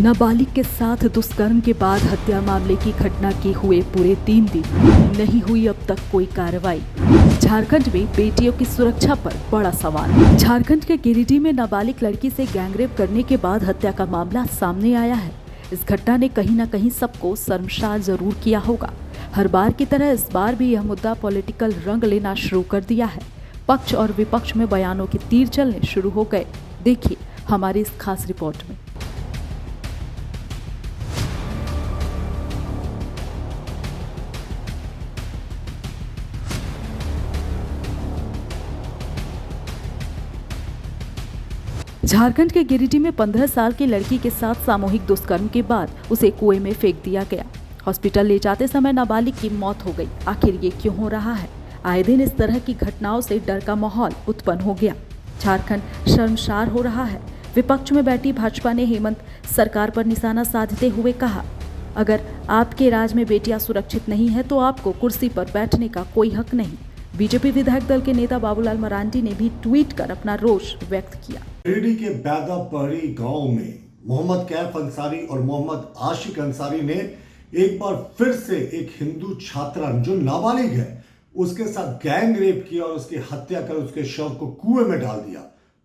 नाबालिग के साथ दुष्कर्म के बाद हत्या मामले की घटना के हुए पूरे 3 दिन नहीं हुई अब तक कोई कार्रवाई। झारखंड में बेटियों की सुरक्षा पर बड़ा सवाल। झारखंड के गिरिडीह में नाबालिग लड़की से गैंगरेप करने के बाद हत्या का मामला सामने आया है। इस घटना ने कहीं न कहीं सबको शर्मसार जरूर किया होगा। हर बार की तरह इस बार भी यह मुद्दा पॉलिटिकल रंग लेना शुरू कर दिया है। पक्ष और विपक्ष में बयानों के तीर चलने शुरू हो गए। देखिए हमारी इस खास रिपोर्ट में। झारखंड के गिरिडीह में 15 साल की लड़की के साथ सामूहिक दुष्कर्म के बाद उसे कुएं में फेंक दिया गया। हॉस्पिटल ले जाते समय नाबालिग की मौत हो गई। आखिर ये क्यों हो रहा है? आए दिन इस तरह की घटनाओं से डर का माहौल उत्पन्न हो गया। झारखंड शर्मसार हो रहा है। विपक्ष में बैठी भाजपा ने हेमंत सरकार पर निशाना साधते हुए कहा, अगर आपके राज में बेटियां सुरक्षित नहीं है तो आपको कुर्सी पर बैठने का कोई हक नहीं। बीजेपी विधायक दल के नेता बाबूलाल मरांडी ने भी ट्वीट कर अपना रोष व्यक्त किया। गिरिडीह के बैदापहरी गांव में मोहम्मद कैफ अंसारी और मोहम्मद आशिक अंसारी ने एक बार फिर से एक हिंदू छात्रा जो नाबालिग है उसके साथ गैंग रेप किया और उसकी हत्या कर उसके शव को कुएं में डाल दिया।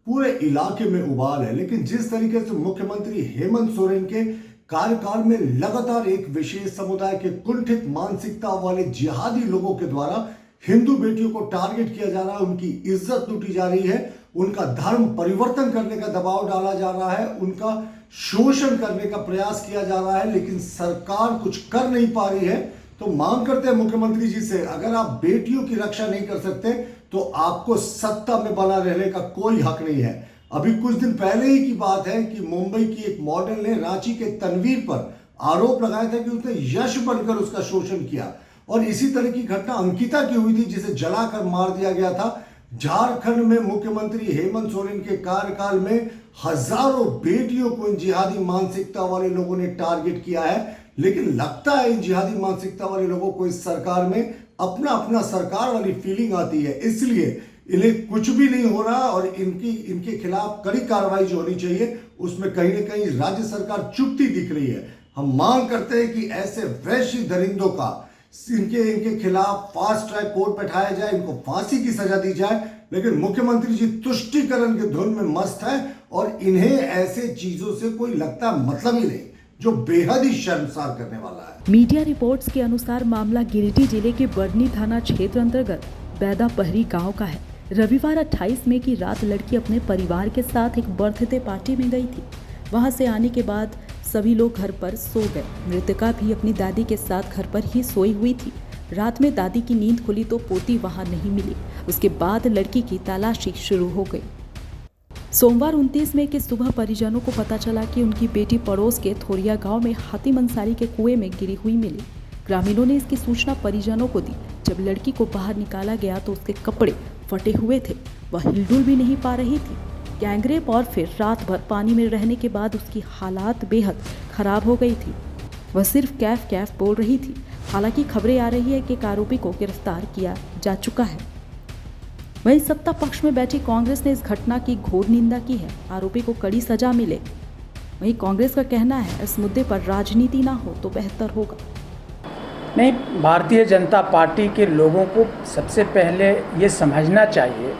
पूरे इलाके में उबाल है। लेकिन जिस तरीके से मुख्यमंत्री हेमंत सोरेन के कार्यकाल में लगातार एक विशेष समुदाय के कुंठित मानसिकता वाले जिहादी लोगों के द्वारा हिंदू बेटियों को टारगेट किया जा रहा है, उनकी इज्जत लूटी जा रही है, उनका धर्म परिवर्तन करने का दबाव डाला जा रहा है, उनका शोषण करने का प्रयास किया जा रहा है, लेकिन सरकार कुछ कर नहीं पा रही है। तो मांग करते हैं मुख्यमंत्री जी से, अगर आप बेटियों की रक्षा नहीं कर सकते तो आपको सत्ता में बना रहने का कोई हक नहीं है। अभी कुछ दिन पहले ही की बात है कि मुंबई की एक मॉडल ने रांची के तनवीर पर आरोप लगाया था कि उसने यश बनकर उसका शोषण किया। और इसी तरह की घटना अंकिता की हुई थी, जिसे जलाकर मार दिया गया था। झारखंड में मुख्यमंत्री हेमंत सोरेन के कार्यकाल में हजारों बेटियों को इन जिहादी मानसिकता वाले लोगों ने टारगेट किया है। लेकिन लगता है इन जिहादी मानसिकता वाले लोगों को इस सरकार में अपना अपना सरकार वाली फीलिंग आती है, इसलिए इन्हें कुछ भी नहीं हो रहा और इनके खिलाफ कड़ी कार्रवाई जो होनी चाहिए उसमें कहीं ना कहीं राज्य सरकार चुपती दिख रही है। हम मांग करते हैं कि ऐसे वैश्य दरिंदों का इनके खिलाफ फास्ट ट्रैक कोर्ट बैठाया जाए, इनको फांसी की सजा दी जाए। लेकिन मुख्यमंत्री जी तुष्टीकरण के धुन में मस्त है और इन्हें ऐसे चीजों से कोई लगता मतलब ही नहीं, जो बेहद ही शर्मसार करने वाला है। मीडिया रिपोर्ट्स के अनुसार मामला गिरिडीह जिले के बरनी थाना क्षेत्र अंतर्गत बैदापहरी गांव का है। रविवार 28 मई की रात लड़की अपने परिवार के साथ एक बर्थडे पार्टी में गई थी। वहां से आने के बाद सभी लोग घर पर सो गए। मृतका भी अपनी दादी के साथ घर पर ही सोई हुई थी। रात में दादी की नींद खुली तो पोती वहां नहीं मिली। उसके बाद लड़की की तलाशी शुरू हो गई। सोमवार 29 मई की सुबह परिजनों को पता चला कि उनकी बेटी पड़ोस के थोरिया गांव में हातिम अंसारी के कुएं में गिरी हुई मिली। ग्रामीणों ने इसकी सूचना परिजनों को दी। जब लड़की को बाहर निकाला गया तो उसके कपड़े फटे हुए थे, वह हिलडुल भी नहीं पा रही थी। गैंगरेप और फिर रात भर पानी में रहने के बाद उसकी हालात बेहद खराब हो गई थी। वह सिर्फ कैफ कैफ बोल रही थी। हालांकि खबरें आ रही है कि एक आरोपी को गिरफ्तार किया जा चुका है। वहीं सत्ता पक्ष में बैठी कांग्रेस ने इस घटना की घोर निंदा की है। आरोपी को कड़ी सजा मिले। वहीं कांग्रेस का कहना है इस मुद्दे पर राजनीति ना हो तो बेहतर होगा। नहीं, भारतीय जनता पार्टी के लोगों को सबसे पहले ये समझना चाहिए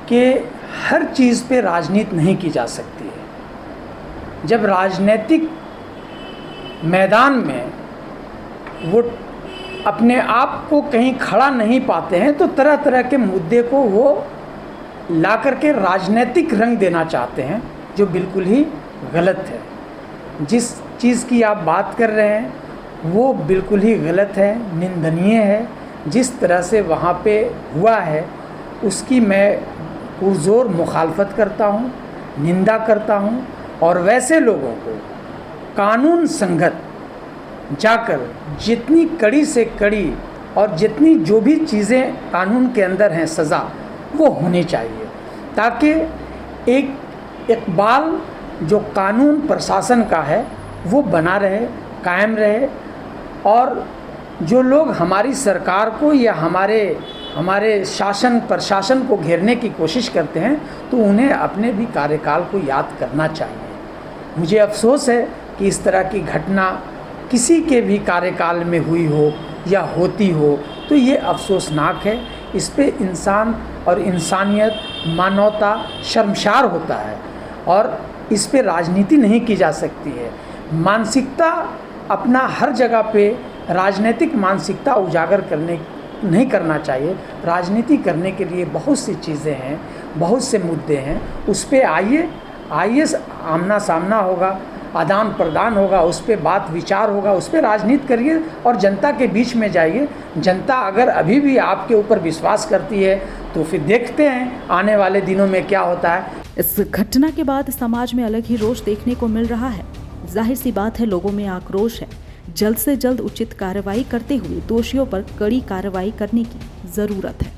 कि हर चीज़ पे राजनीति नहीं की जा सकती है। जब राजनीतिक मैदान में वो अपने आप को कहीं खड़ा नहीं पाते हैं तो तरह तरह के मुद्दे को वो ला करके राजनीतिक रंग देना चाहते हैं, जो बिल्कुल ही गलत है। जिस चीज़ की आप बात कर रहे हैं वो बिल्कुल ही गलत है, निंदनीय है। जिस तरह से वहाँ पे हुआ है उसकी मैं पुरजोर मुखालफत करता हूँ, निंदा करता हूँ। और वैसे लोगों को कानून संगत जाकर जितनी कड़ी से कड़ी और जितनी जो भी चीज़ें कानून के अंदर हैं सज़ा, वो होनी चाहिए, ताकि एक इकबाल जो कानून प्रशासन का है वो बना रहे, कायम रहे। और जो लोग हमारी सरकार को या हमारे शासन प्रशासन को घेरने की कोशिश करते हैं तो उन्हें अपने भी कार्यकाल को याद करना चाहिए। मुझे अफसोस है कि इस तरह की घटना किसी के भी कार्यकाल में हुई हो या होती हो तो ये अफसोसनाक है। इस पे इंसान और इंसानियत, मानवता शर्मसार होता है और इस पे राजनीति नहीं की जा सकती है। मानसिकता अपना हर जगह पे राजनीतिक मानसिकता उजागर नहीं करना चाहिए। राजनीति करने के लिए बहुत सी चीज़ें हैं, बहुत से मुद्दे हैं, उस पे आइए आमना सामना होगा, आदान प्रदान होगा, उस पे बात विचार होगा, उस पे राजनीति करिए और जनता के बीच में जाइए। जनता अगर अभी भी आपके ऊपर विश्वास करती है तो फिर देखते हैं आने वाले दिनों में क्या होता है। इस घटना के बाद समाज में अलग ही रोष देखने को मिल रहा है। जाहिर सी बात है, लोगों में आक्रोश है। जल्द से जल्द उचित कार्रवाई करते हुए दोषियों पर कड़ी कार्रवाई करने की जरूरत है।